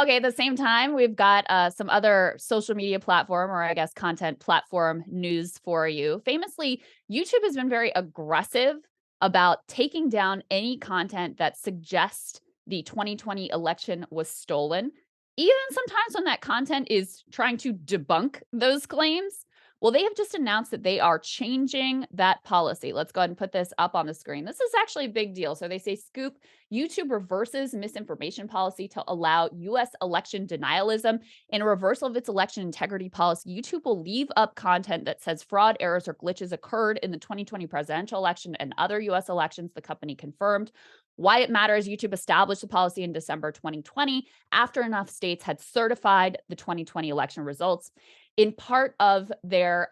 Okay, at the same time, we've got some other social media platform, or I guess content platform news for you. Famously, YouTube has been very aggressive about taking down any content that suggests the 2020 election was stolen, even sometimes when that content is trying to debunk those claims. Well, they have just announced that they are changing that policy. Let's go ahead and put this up on the screen. This is actually a big deal. So they say, Scoop, YouTube reverses misinformation policy to allow US election denialism. In a reversal of its election integrity policy, YouTube will leave up content that says fraud, errors, or glitches occurred in the 2020 presidential election and other US elections, the company confirmed. Why it matters: YouTube established the policy in December 2020 after enough states had certified the 2020 election results. In part of their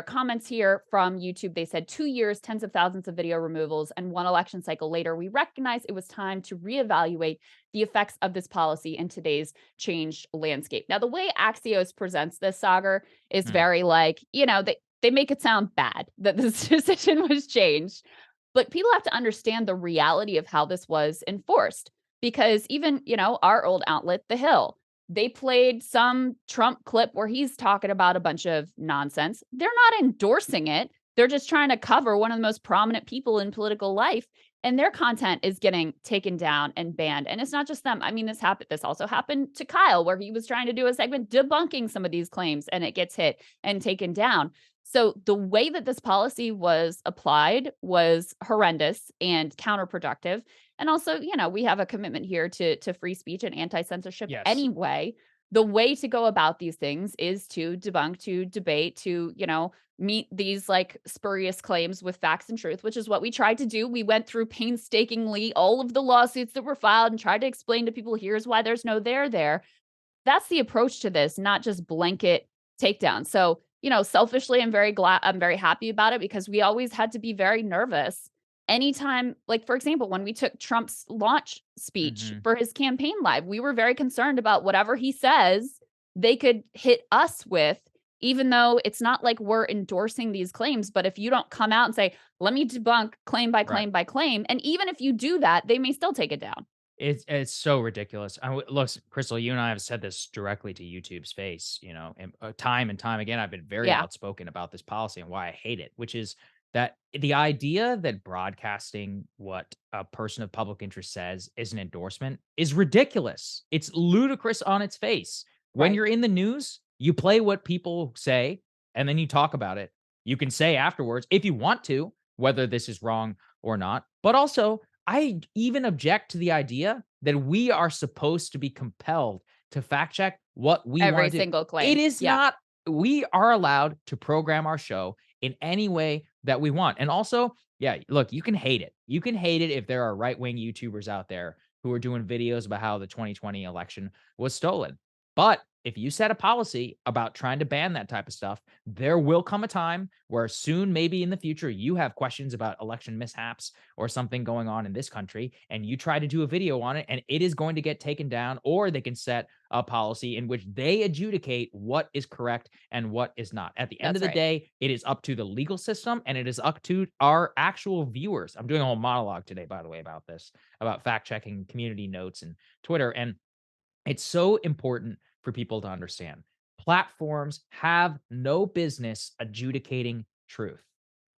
comments here from YouTube, they said 2 years, tens of thousands of video removals, and one election cycle later, we recognized it was time to reevaluate the effects of this policy in today's changed landscape. Now, the way Axios presents this, Saagar, is Hmm. very like, they make it sound bad that this decision was changed. But people have to understand the reality of how this was enforced, because even, our old outlet, The Hill, they played some Trump clip where he's talking about a bunch of nonsense. They're not endorsing it. They're just trying to cover one of the most prominent people in political life, and their content is getting taken down and banned. And it's not just them. I mean, this also happened to Kyle, where he was trying to do a segment debunking some of these claims, and it gets hit and taken down. So the way that this policy was applied was horrendous and counterproductive. And also, we have a commitment here to free speech and anti-censorship Yes. anyway. The way to go about these things is to debunk, to debate, to, meet these like spurious claims with facts and truth, which is what we tried to do. We went through painstakingly all of the lawsuits that were filed and tried to explain to people, here's why there's no there. That's the approach to this, not just blanket takedown. So, selfishly, I'm very happy about it, because we always had to be very nervous anytime, like, for example, when we took Trump's launch speech Hmm. for his campaign live, we were very concerned about whatever he says, they could hit us with, even though it's not like we're endorsing these claims. But if you don't come out and say, let me debunk claim by Right. claim by claim, and even if you do that, they may still take it down. It's so ridiculous. Look, Crystal, you and I have said this directly to YouTube's face, time and time again. I've been very Yeah. outspoken about this policy and why I hate it, which is that the idea that broadcasting what a person of public interest says is an endorsement is ridiculous. It's ludicrous on its face. When Right. you're in the news, you play what people say and then you talk about it. You can say afterwards, if you want to, whether this is wrong or not. But also, I even object to the idea that we are supposed to be compelled to fact check what we Every want to do. single It claim. is Yeah. not, we are allowed to program our show in any way that we want. And also, yeah, look, you can hate it. You can hate it if there are right wing YouTubers out there who are doing videos about how the 2020 election was stolen. But if you set a policy about trying to ban that type of stuff, there will come a time where soon, maybe in the future, you have questions about election mishaps or something going on in this country, and you try to do a video on it, and it is going to get taken down, or they can set a policy in which they adjudicate what is correct and what is not. At the end of That's the right. day, it is up to the legal system and it is up to our actual viewers. I'm doing a whole monologue today, by the way, about this, about fact checking, community notes, and Twitter. And it's so important for people to understand. Platforms have no business adjudicating truth,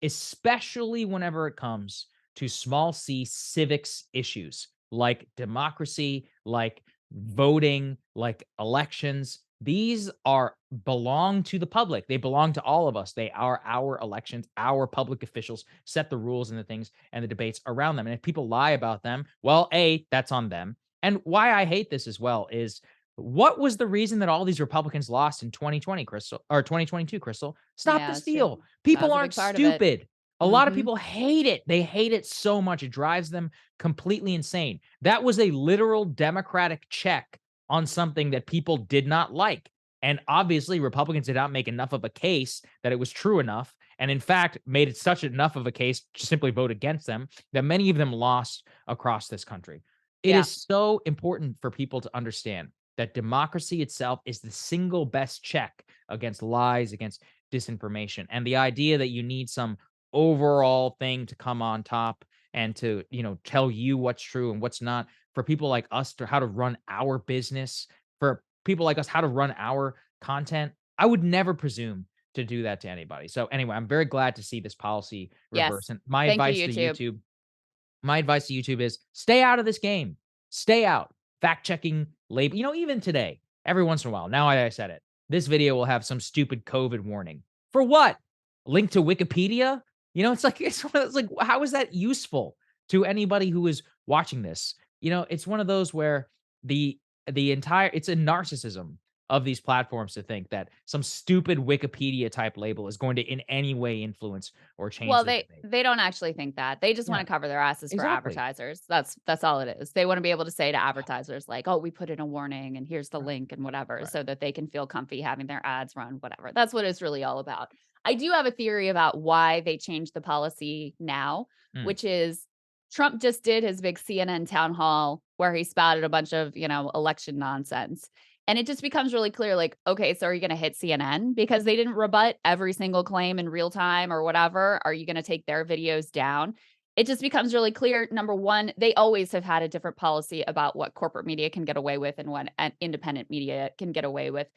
especially whenever it comes to small c civics issues like democracy, like voting, like elections. These are belong to the public. They belong to all of us. They are our elections. Our public officials set the rules and the things and the debates around them. And if people lie about them, well, A, that's on them. And why I hate this as well is, what was the reason that all these Republicans lost in 2020, Crystal, or 2022, Crystal? Stop Yeah, the that's true. steal. That People was a aren't big part of it. stupid. A lot of Mhm. people hate it. They hate it so much. It drives them completely insane. That was a literal Democratic check on something that people did not like. And obviously, Republicans did not make enough of a case that it was true enough. And in fact, made it such enough of a case to simply vote against them that many of them lost across this country. It Yeah. is so important for people to understand that democracy itself is the single best check against lies, against disinformation. And the idea that you need some overall thing to come on top and to, tell you what's true and what's not, for people like us to how to run our business, for people like us how to run our content, I would never presume to do that to anybody. So anyway, I'm very glad to see this policy reverse. Yes. And Thank you, YouTube. my advice to YouTube is stay out of this game. Stay out. Fact checking label. Even today, every once in a while, now I said it, this video will have some stupid COVID warning. For what? Link to Wikipedia? It's like, it's like, how is that useful to anybody who is watching this? It's one of those where the it's a narcissism of these platforms to think that some stupid Wikipedia type label is going to in any way influence or change Well, the they debate. they don't actually think that. They just Yeah, wanna cover their asses for exactly. advertisers. That's all it is. They wanna be able to say to advertisers like, "Oh, we put in a warning, and here's the Right, link," and whatever, right. so that they can feel comfy having their ads run, whatever. That's what it's really all about. I do have a theory about why they changed the policy now, Mm, which is Trump just did his big CNN town hall where he spouted a bunch of, election nonsense. And it just becomes really clear, like, okay, so are you gonna hit CNN because they didn't rebut every single claim in real time or whatever? Are you gonna take their videos down? It just becomes really clear. Number one, they always have had a different policy about what corporate media can get away with and what independent media can get away with.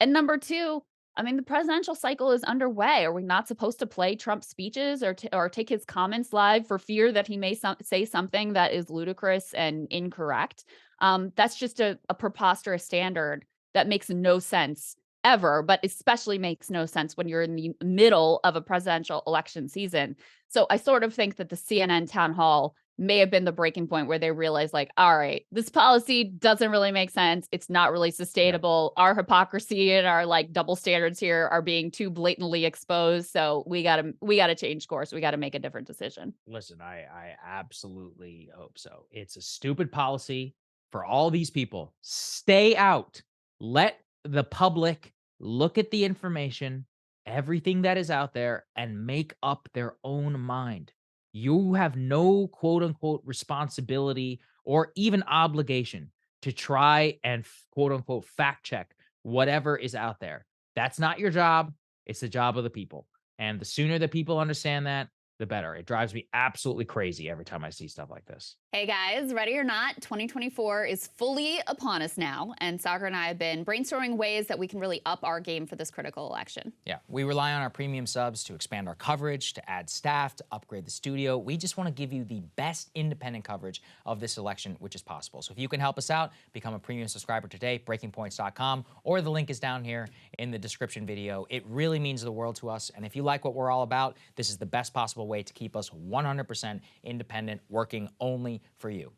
And number two, I mean, the presidential cycle is underway. Are we not supposed to play Trump's speeches or take his comments live for fear that he may say something that is ludicrous and incorrect? That's just a preposterous standard that makes no sense ever, but especially makes no sense when you're in the middle of a presidential election season. So I sort of think that the CNN town hall may have been the breaking point where they realized, like, all right, this policy doesn't really make sense. It's not really yeah. sustainable. Our hypocrisy and our like double standards here are being too blatantly exposed. So we gotta change course. We gotta make a different decision. Listen, I absolutely hope so. It's a stupid policy for all these people. Stay out. Let the public look at the information, everything that is out there, and make up their own mind. You have no quote unquote responsibility or even obligation to try and quote unquote fact check whatever is out there. That's not your job. It's the job of the people. And the sooner that people understand that, the better. It drives me absolutely crazy every time I see stuff like this. Hey guys, ready or not, 2024 is fully upon us now, and Saagar and I have been brainstorming ways that we can really up our game for this critical election. Yeah, we rely on our premium subs to expand our coverage, to add staff, to upgrade the studio. We just want to give you the best independent coverage of this election, which is possible. So if you can help us out, become a premium subscriber today, breakingpoints.com, or the link is down here in the description video. It really means the world to us. And if you like what we're all about, this is the best possible way to keep us 100% independent, working only for you.